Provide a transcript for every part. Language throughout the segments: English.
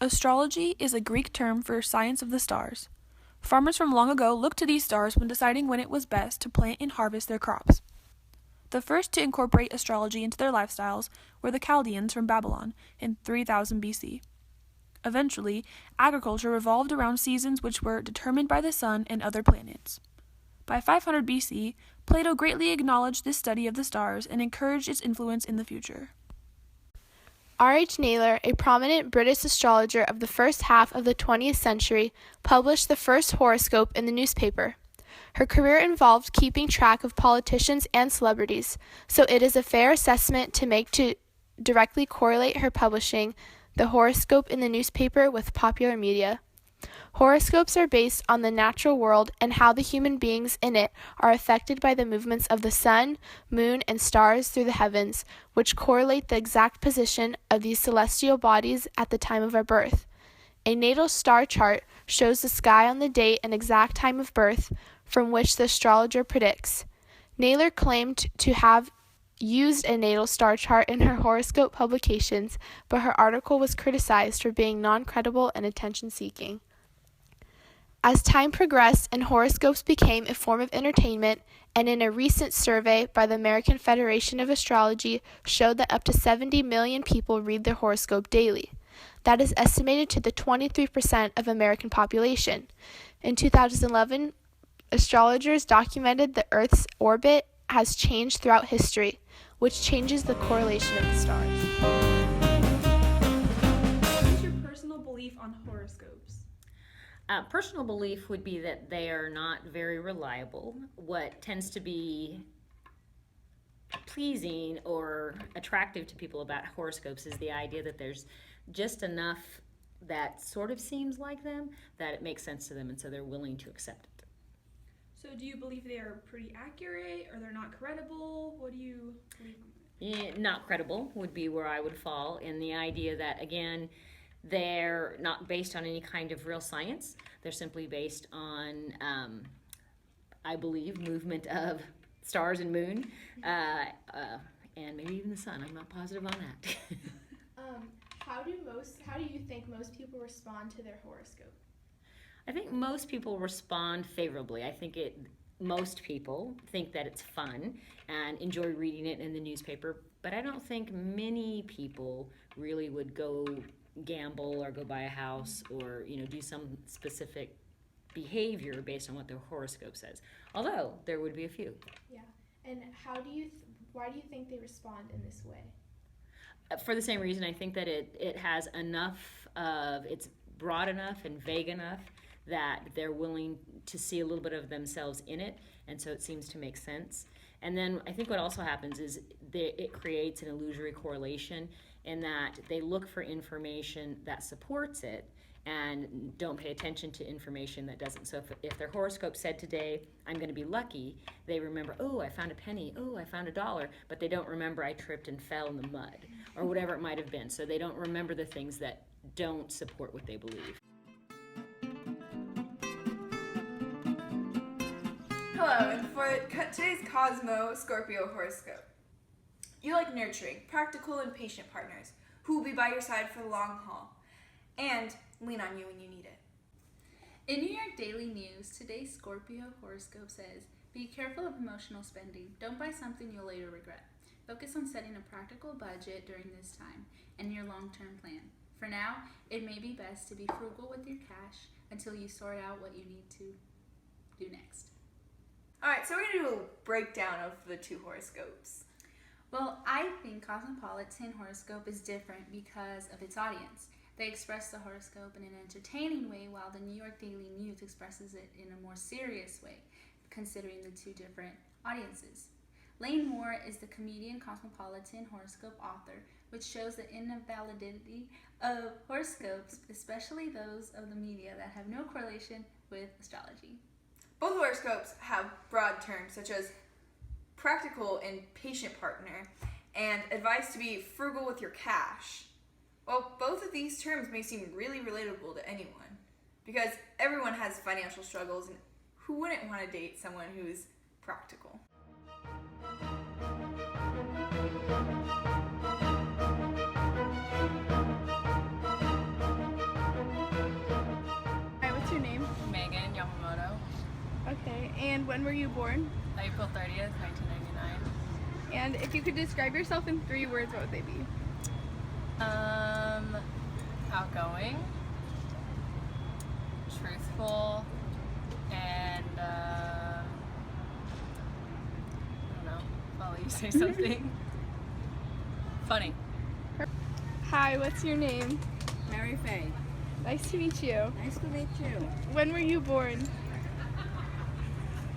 Astrology is a Greek term for science of the stars. Farmers from long ago looked to these stars when deciding when it was best to plant and harvest their crops. The first to incorporate astrology into their lifestyles were the Chaldeans from Babylon in 3000 BC. Eventually, agriculture revolved around seasons which were determined by the sun and other planets. By 500 BC, Plato greatly acknowledged this study of the stars and encouraged its influence in the future. R.H. Naylor, a prominent British astrologer of the first half of the 20th century, published the first horoscope in the newspaper. Her career involved keeping track of politicians and celebrities, so it is a fair assessment to make to directly correlate her publishing the horoscope in the newspaper with popular media. Horoscopes are based on the natural world and how the human beings in it are affected by the movements of the sun, moon, and stars through the heavens, which correlate the exact position of these celestial bodies at the time of our birth. A natal star chart shows the sky on the date and exact time of birth from which the astrologer predicts. Naylor claimed to have used a natal star chart in her horoscope publications, but her article was criticized for being non-credible and attention-seeking. As time progressed and horoscopes became a form of entertainment, and in a recent survey by the American Federation of Astrology showed that up to 70 million people read their horoscope daily. That is estimated to the 23% of American population. In 2011, astrologers documented the Earth's orbit has changed throughout history, which changes the correlation of the stars. What is your personal belief on horoscopes? Personal belief would be that they are not very reliable. What tends to be pleasing or attractive to people about horoscopes is the idea that there's just enough that sort of seems like them that it makes sense to them, and so they're willing to accept it. So do you believe they are pretty accurate, or they're not credible? What do you believe on that? Not credible would be where I would fall, in the idea that, again, they're not based on any kind of real science. They're simply based on, I believe, movement of stars and moon, and maybe even the sun. I'm not positive on that. How do you think most people respond to their horoscope? I think most people respond favorably. I think most people think that it's fun and enjoy reading it in the newspaper, but I don't think many people really would go gamble or go buy a house or do some specific behavior based on what their horoscope says. Although there would be a few. Yeah, and why do you think they respond in this way? For the same reason, I think that it has enough of, it's broad enough and vague enough that they're willing to see a little bit of themselves in it, and so it seems to make sense. And then I think what also happens is it creates an illusory correlation in that they look for information that supports it and don't pay attention to information that doesn't. So if their horoscope said today, I'm going to be lucky, they remember, oh, I found a penny, oh, I found $1, but they don't remember I tripped and fell in the mud, or whatever it might have been. So they don't remember the things that don't support what they believe. Hello, and for today's Cosmo Scorpio horoscope. You like nurturing, practical, and patient partners who will be by your side for the long haul and lean on you when you need it. In New York Daily News, today's Scorpio horoscope says, be careful of emotional spending. Don't buy something you'll later regret. Focus on setting a practical budget during this time and your long-term plan. For now, it may be best to be frugal with your cash until you sort out what you need to do next. Alright, so we're going to do a breakdown of the two horoscopes. Well, I think Cosmopolitan horoscope is different because of its audience. They express the horoscope in an entertaining way, while the New York Daily News expresses it in a more serious way, considering the two different audiences. Lane Moore is the comedian Cosmopolitan horoscope author, which shows the invalidity of horoscopes, especially those of the media that have no correlation with astrology. Both horoscopes have broad terms such as practical and patient partner, and advice to be frugal with your cash. Well, both of these terms may seem really relatable to anyone, because everyone has financial struggles, and who wouldn't want to date someone who's practical? Okay, and when were you born? April 30th, 1999. And if you could describe yourself in 3 words, what would they be? Outgoing, truthful, and I don't know. I'll let you say something. Funny. Hi, what's your name? Mary Faye. Nice to meet you. Nice to meet you. When were you born?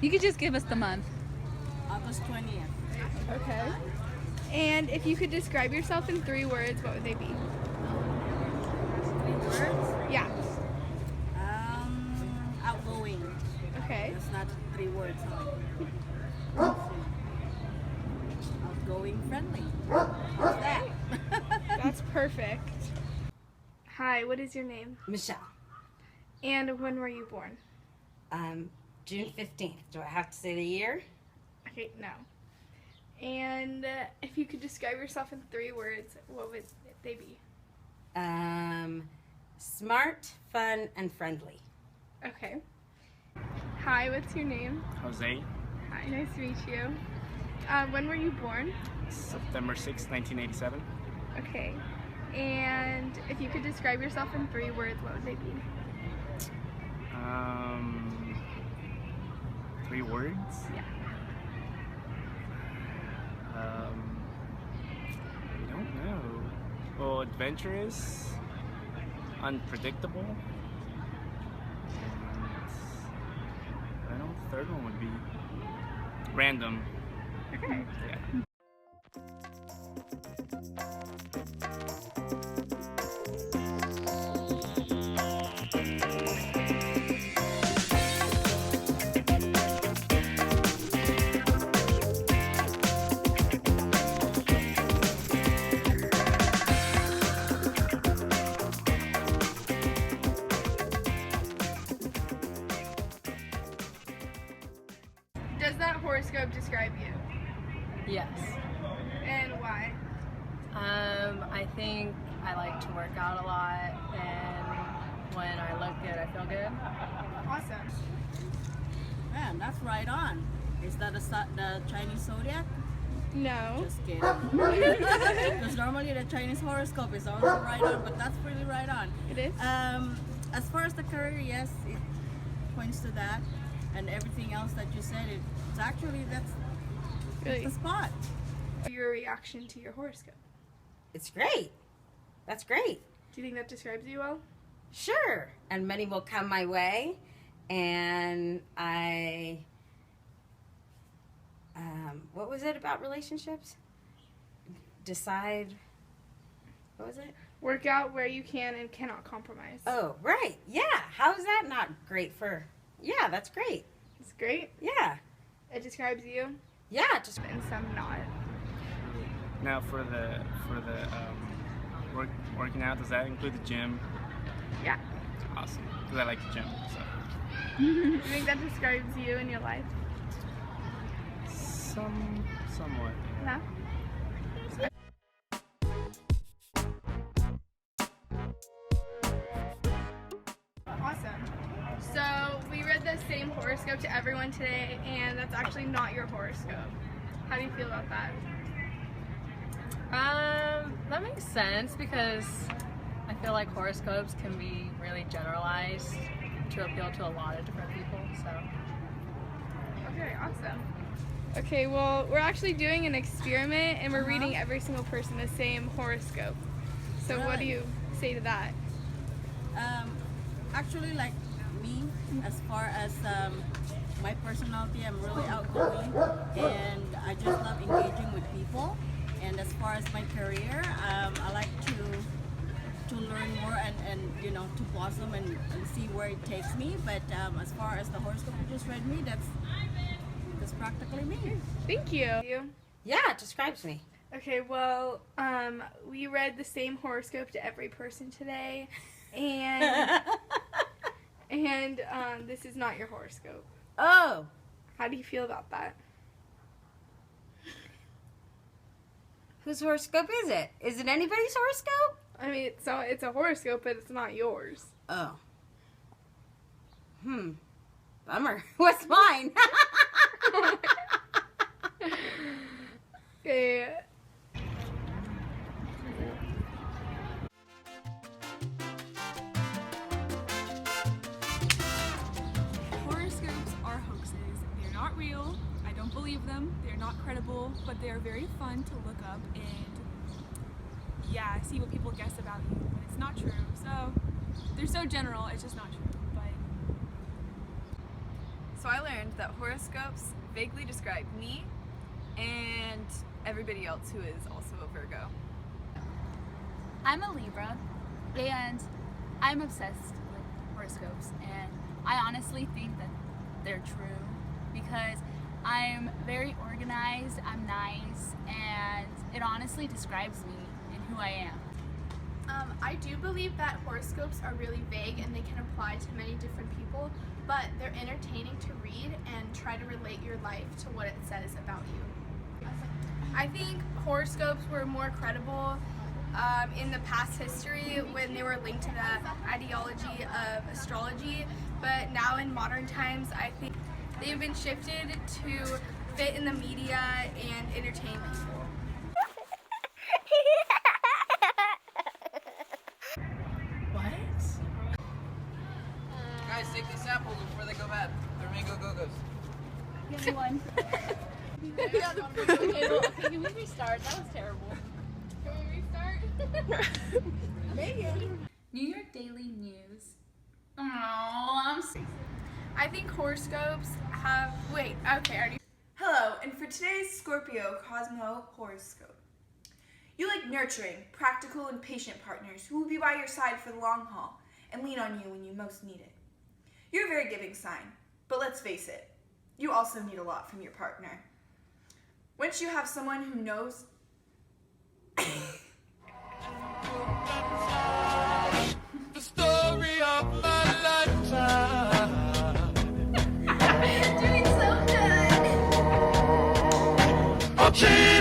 You could just give us the month. August 20th. Okay. And if you could describe yourself in 3 words, what would they be? 3 words. Yeah. Outgoing. Okay. That's not 3 words. Huh? Outgoing, friendly. What's that? That's perfect. Hi, what is your name? Michelle, And when were you born? June 15th. Do I have to say the year? Okay, no. And if you could describe yourself in 3 words, what would they be? Smart, fun, and friendly. Okay. Hi, what's your name? Jose, Hi, nice to meet you. When were you born? September 6, 1987. Okay. And if you could describe yourself in 3 words, what would they be? 3 words? Yeah. I don't know. Well, adventurous, unpredictable, and I don't know what the third one would be. Random. Okay. Yeah. Does that horoscope describe you? Yes. And why? I think I like to work out a lot, and when I look good, I feel good. Awesome. Man, that's right on. Is that the Chinese zodiac? No. Just kidding. Because normally the Chinese horoscope is also right on, but that's really right on. It is? As far as the career, yes, it points to that. And everything else that you said, it's actually, that's Really? the spot. Your reaction to your horoscope. It's great. That's great. Do you think that describes you well? Sure. And many will come my way. And I, what was it about relationships? Decide, what was it? Work out where you can and cannot compromise. Oh, right. Yeah. How is that not great for, yeah, that's great. It's great. Yeah. It describes you, Yeah, just and some not. Now for the working out, does that include the gym? Yeah. Awesome. Because I like the gym. So Do you think that describes you in your life? somewhat. Yeah. No? Awesome. So we read the same horoscope to everyone today, and that's actually not your horoscope. How do you feel about that? That makes sense because I feel like horoscopes can be really generalized to appeal to a lot of different people. So Okay, awesome. Okay, well, we're actually doing an experiment, and we're reading every single person the same horoscope. So what do Really? you say to that? Actually, like me, as far as my personality, I'm really outgoing, and I just love engaging with people. And as far as my career, I like to learn more and you know, to blossom and see where it takes me. But as far as the horoscope you just read me, that's practically me. Thank you. yeah, it describes me. Okay, well, we read the same horoscope to every person today, and this is not your horoscope. Oh, How do you feel about that? whose horoscope is it? Is it anybody's horoscope? I mean, it's a horoscope, but it's not yours. Oh. Bummer. What's mine? Okay. Horoscopes are hoaxes. They're not real. I don't believe them. They're not credible, but they are very fun to look up and see what people guess about you, but it's not true. So they're so general, it's just not true. But So I learned that horoscopes vaguely describe me and everybody else who is also a Virgo. I'm a Libra, and I'm obsessed with horoscopes, and I honestly think that they're true because I'm very organized, I'm nice, and it honestly describes me and who I am. I do believe that horoscopes are really vague and they can apply to many different people, but they're entertaining to read and try to relate your life to what it says about you. I think horoscopes were more credible in the past history when they were linked to the ideology of astrology, but now in modern times I think they've been shifted to fit in the media and entertain people. Guys, take these samples before they go bad. They're mango go-go's. Give me one. Okay, well, okay, can we restart? That was terrible. Can we restart? New York Daily News. Oh, I think horoscopes have. Wait, okay, already. Hello, and for today's Scorpio Cosmo horoscope. You like nurturing, practical, and patient partners who will be by your side for the long haul and lean on you when you most need it. You're a very giving sign, but let's face it, you also need a lot from your partner. Once you have someone who knows The story of my lifetime. Doing so good. I'll change.